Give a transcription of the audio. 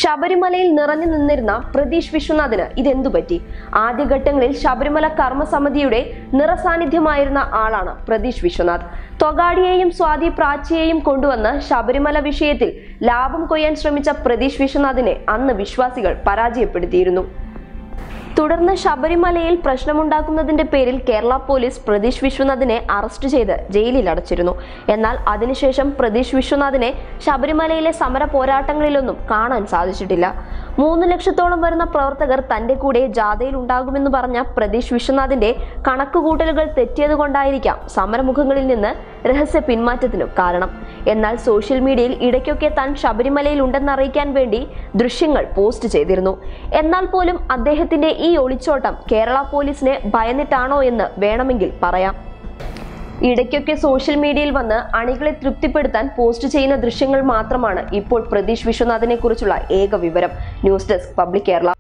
ശബരിമലയിൽ നിറഞ്ഞു നിന്നിരുന്ന പ്രതീഷ് വിശ്വനാഥിന് ഇതെന്തുപറ്റി? ആദ്യഘട്ടങ്ങളിൽ ശബരിമല കർമ്മസമിതിയുടെ നിറസാന്നിധ്യമായിരുന്ന ആളാണ് പ്രതീഷ് വിശ്വനാഥ്. തൊഗാഡിയെയും സ്വാതി പ്രാച്ചിയെയും കൊണ്ടുവന്ന് ശബരിമല വിഷയത്തിൽ ലാഭം കൊയ്യാൻ ശ്രമിച്ച പ്രതീഷ് വിശ്വനാഥിനെ അന്ന് വിശ്വാസികൾ പരാജയപ്പെടുത്തിയിരുന്നു. തുടർന്ന് ശബരിമലയിൽ പ്രശ്നമുണ്ടാക്കുന്നതിന്റെ പേരിൽ കേരള പോലീസ് പ്രതീഷ് വിശ്വനാഥിനെ അറസ്റ്റ് ചെയ്ത് ജയിലിൽ അടച്ചിരുന്നു. എന്നാൽ അതിനുശേഷം പ്രതീഷ് വിശ്വനാഥിനെ ശബരിമലയിലെ സമര പോരാട്ടങ്ങളിലൊന്നും കാണാൻ സാധിച്ചിട്ടില്ല. 3 ലക്ഷത്തോളം വരുന്ന പ്രവർത്തകർ തന്റെ കൂടെ ജാഥയിൽ ഉണ്ടാകുമെന്ന് പറഞ്ഞ പ്രതീഷ് വിശ്വനാഥിന്റെ കണക്കുകൂട്ടലുകൾ തെറ്റിയതുകൊണ്ടായിരിക്കാം സമരമുഖങ്ങളിൽ നിന്ന് രഹസ്യ പിന്മാറ്റത്തിനും കാരണം. എന്നാൽ സോഷ്യൽ മീഡിയയിൽ ഇടയ്ക്കൊക്കെ താൻ ശബരിമലയിൽ ഉണ്ടെന്നറിയിക്കാൻ വേണ്ടി ദൃശ്യങ്ങൾ പോസ്റ്റ് ചെയ്തിരുന്നു. എന്നാൽ പോലും അദ്ദേഹത്തിന്റെ ഈ ഒളിച്ചോട്ടം കേരള പോലീസിനെ ഭയന്നിട്ടാണോ എന്ന് വേണമെങ്കിൽ പറയാം. ഇടയ്ക്കൊക്കെ സോഷ്യൽ മീഡിയയിൽ വന്ന് അണികളെ തൃപ്തിപ്പെടുത്താൻ പോസ്റ്റ് ചെയ്യുന്ന ദൃശ്യങ്ങൾ മാത്രമാണ് ഇപ്പോൾ പ്രതീഷ് വിശ്വനാഥിനെ കുറിച്ചുള്ള ഏക വിവരം. News desk public Kerala.